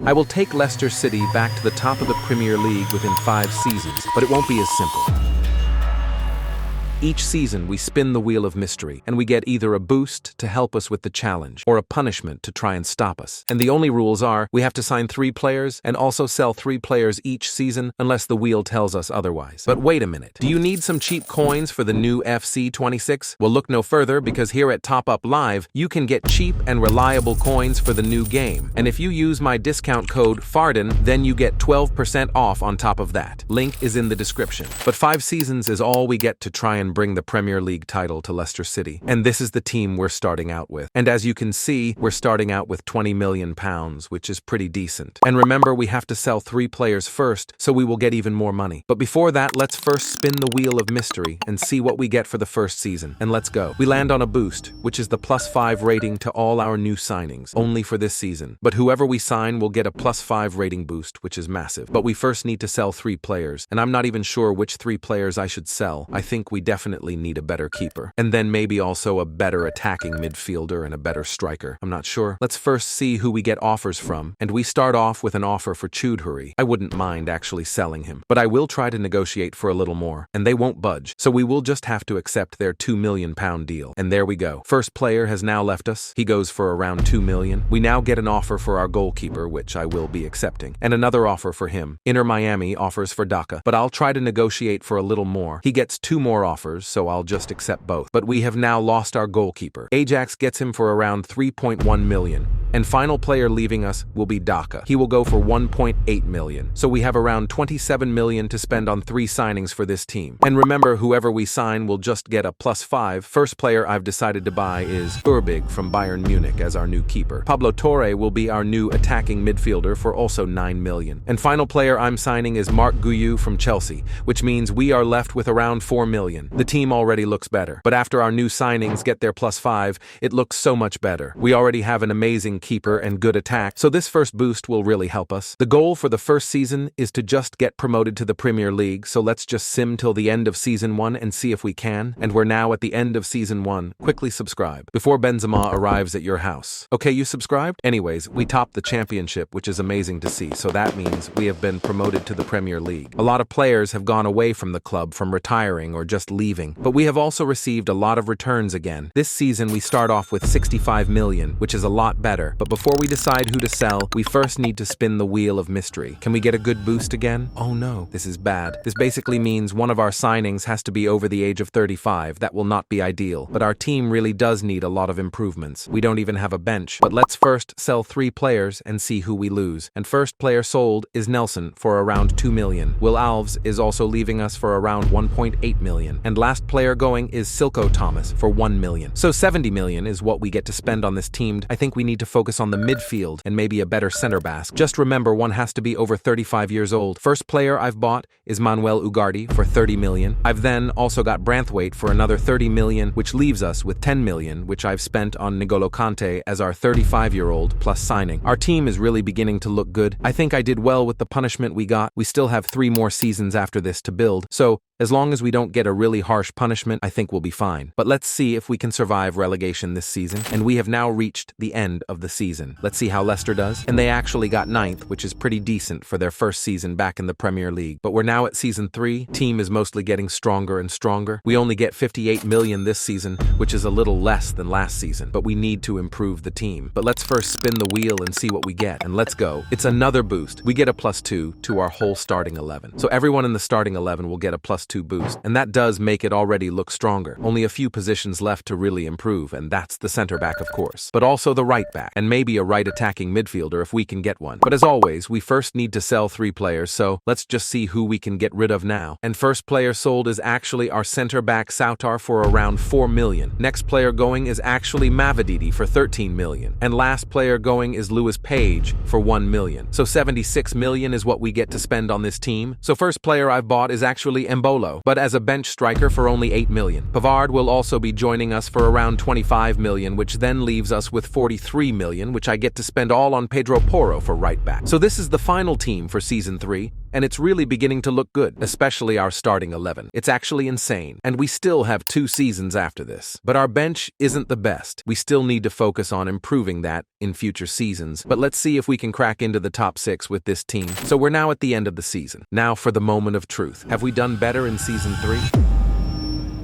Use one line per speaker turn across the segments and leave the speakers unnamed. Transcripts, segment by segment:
I will take Leicester City back to the top of the Premier League within 5 seasons, but it won't be as simple. Each season, we spin the wheel of mystery, and we get either a boost to help us with the challenge, or a punishment to try and stop us. And the only rules are, we have to sign 3 players, and also sell 3 players each season, unless the wheel tells us otherwise. But wait a minute, do you need some cheap coins for the new FC 26? Well, look no further, because here at Top Up Live, you can get cheap and reliable coins for the new game. And if you use my discount code FARDEN, then you get 12% off on top of that. Link is in the description. But 5 seasons is all we get to try and bring the Premier League title to Leicester City. And this is the team we're starting out with. And as you can see, we're starting out with £20 million, which is pretty decent. And remember, we have to sell 3 players first, so we will get even more money. But before that, let's first spin the wheel of mystery and see what we get for the first season. And let's go. We land on a boost, which is the +5 rating to all our new signings, only for this season. But whoever we sign will get a +5 rating boost, which is massive. But we first need to sell 3 players, and I'm not even sure which 3 players I should sell. I think we definitely need a better keeper. And then maybe also a better attacking midfielder and a better striker. I'm not sure. Let's first see who we get offers from. And we start off with an offer for Choudhury. I wouldn't mind actually selling him, but I will try to negotiate for a little more. And they won't budge. So we will just have to accept their £2 million deal. And there we go. First player has now left us. He goes for around 2 million. We now get an offer for our goalkeeper, which I will be accepting. And another offer for him. Inter Miami offers for Daka, but I'll try to negotiate for a little more. He gets 2 more offers, so I'll just accept both. But we have now lost our goalkeeper. Ajax gets him for around 3.1 million. And final player leaving us will be Daka. He will go for 1.8 million. So we have around 27 million to spend on 3 signings for this team. And remember, whoever we sign will just get a +5. First player I've decided to buy is Urbig from Bayern Munich as our new keeper. Pablo Torre will be our new attacking midfielder for also 9 million. And final player I'm signing is Marc Guiu from Chelsea, which means we are left with around 4 million. The team already looks better. But after our new signings get their +5, it looks so much better. We already have an amazing keeper and good attack, so this first boost will really help us. The goal for the first season is to just get promoted to the Premier League, so let's just sim till the end of Season 1 and see if we can. And we're now at the end of Season 1. Quickly subscribe before Benzema arrives at your house. Okay, you subscribed? Anyways, we topped the championship, which is amazing to see, so that means we have been promoted to the Premier League. A lot of players have gone away from the club, from retiring or just leaving, but we have also received a lot of returns again. This season we start off with 65 million, which is a lot better. But before we decide who to sell, we first need to spin the wheel of mystery. Can we get a good boost again? Oh no, this is bad. This basically means one of our signings has to be over the age of 35. That will not be ideal. But our team really does need a lot of improvements. We don't even have a bench. But let's first sell 3 players and see who we lose. And first player sold is Nelson for around 2 million. Will Alves is also leaving us for around 1.8 million. And last player going is Silko Thomas for 1 million. So 70 million is what we get to spend on this team. I think we need to focus on the midfield and maybe a better center back. Just remember, one has to be over 35 years old. First player I've bought is Manuel Ugarte for 30 million. I've then also got Branthwaite for another 30 million, which leaves us with 10 million, which I've spent on N'Golo Kante as our 35-year-old plus signing. Our team is really beginning to look good. I think I did well with the punishment we got. We still have 3 more seasons after this to build, so as long as we don't get a really harsh punishment, I think we'll be fine. But let's see if we can survive relegation this season. And we have now reached the end of the season. Let's see how Leicester does. And they actually got 9th, which is pretty decent for their first season back in the Premier League. But we're now at Season 3. Team is mostly getting stronger and stronger. We only get 58 million this season, which is a little less than last season. But we need to improve the team. But let's first spin the wheel and see what we get. And let's go. It's another boost. We get a +2 to our whole starting 11. So everyone in the starting 11 will get a +2 boost, and that does make it already look stronger. Only a few positions left to really improve, and that's the center back, of course, but also the right back, and maybe a right attacking midfielder if we can get one. But as always, we first need to sell 3 players, so let's just see who we can get rid of now. And first player sold is actually our center back Sautar for around 4 million. Next player going is actually Mavididi for 13 million. And last player going is Lewis Page for 1 million. So 76 million is what we get to spend on this team. So first player I've bought is actually Embolo, but as a bench striker for only 8 million. Pavard will also be joining us for around 25 million, which then leaves us with 43 million, which I get to spend all on Pedro Porro for right back. So this is the final team for Season 3. And it's really beginning to look good, especially our starting 11. It's actually insane. And we still have 2 seasons after this. But our bench isn't the best. We still need to focus on improving that in future seasons. But let's see if we can crack into the top 6 with this team. So we're now at the end of the season. Now for the moment of truth. Have we done better in season 3?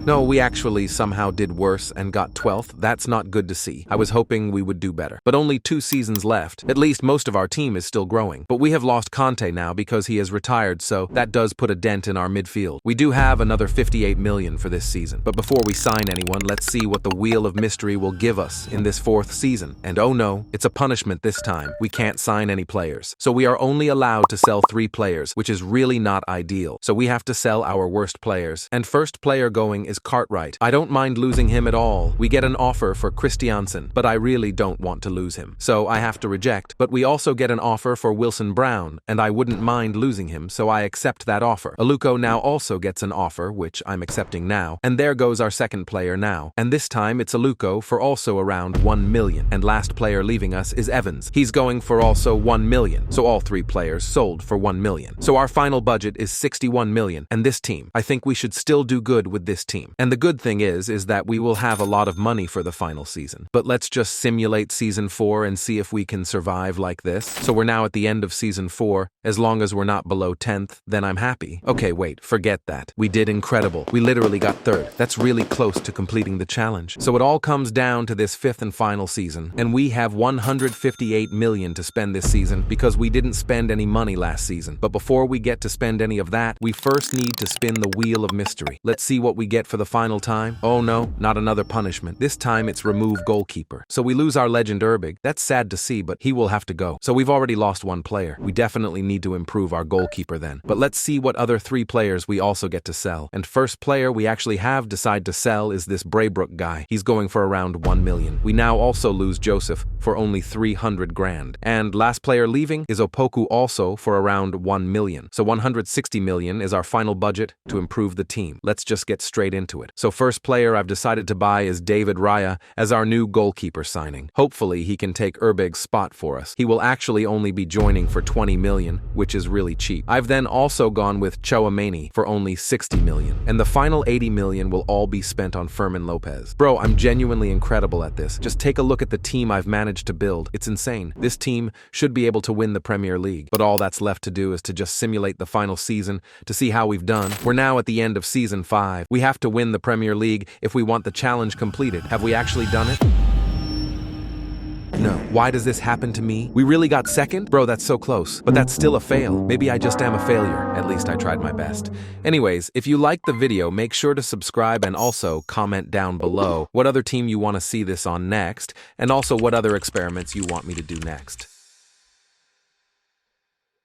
No, we actually somehow did worse and got 12th. That's not good to see. I was hoping we would do better. But only 2 seasons left. At least most of our team is still growing. But we have lost Conte now because he has retired, so that does put a dent in our midfield. We do have another 58 million for this season. But before we sign anyone, let's see what the Wheel of Mystery will give us in this 4th season. And oh no, it's a punishment this time. We can't sign any players. So we are only allowed to sell 3 players, which is really not ideal. So we have to sell our worst players. And first player going is Cartwright. I don't mind losing him at all. We get an offer for Christiansen, but I really don't want to lose him. So I have to reject. But we also get an offer for Wilson Brown, and I wouldn't mind losing him, so I accept that offer. Aluko now also gets an offer, which I'm accepting now. And there goes our second player now. And this time it's Aluko for also around 1 million. And last player leaving us is Evans. He's going for also 1 million. So all 3 players sold for 1 million. So our final budget is 61 million. And this team, I think we should still do good with this team. And the good thing is that we will have a lot of money for the final season. But let's just simulate season 4 and see if we can survive like this. So we're now at the end of season 4. As long as we're not below 10th, then I'm happy. Okay, wait, forget that. We did incredible. We literally got 3rd. That's really close to completing the challenge. So it all comes down to this 5th and final season. And we have 158 million to spend this season because we didn't spend any money last season. But before we get to spend any of that, we first need to spin the Wheel of Mystery. Let's see what we get for the final time. Oh no, not another punishment. This time it's remove goalkeeper. So we lose our legend Urbig. That's sad to see, but he will have to go. So we've already lost 1 player. We definitely need to improve our goalkeeper then. But let's see what other 3 players we also get to sell. And first player we actually have decided to sell is this Braybrook guy. He's going for around 1 million. We now also lose Joseph for only 300 grand. And last player leaving is Opoku also for around 1 million. So 160 million is our final budget to improve the team. Let's just get straight into it. So first player I've decided to buy is David Raya as our new goalkeeper signing. Hopefully he can take Urbig's spot for us. He will actually only be joining for 20 million, which is really cheap. I've then also gone with Chouameni for only 60 million. And the final 80 million will all be spent on Fermin Lopez. Bro, I'm genuinely incredible at this. Just take a look at the team I've managed to build. It's insane. This team should be able to win the Premier League. But all that's left to do is to just simulate the final season to see how we've done. We're now at the end of season 5. We have to win the Premier League if we want the challenge completed. Have we actually done it? No. Why does this happen to me? We really got 2nd? Bro, that's so close. But that's still a fail. Maybe I just am a failure. At least I tried my best. Anyways, if you liked the video, make sure to subscribe and also comment down below what other team you want to see this on next, and also what other experiments you want me to do next.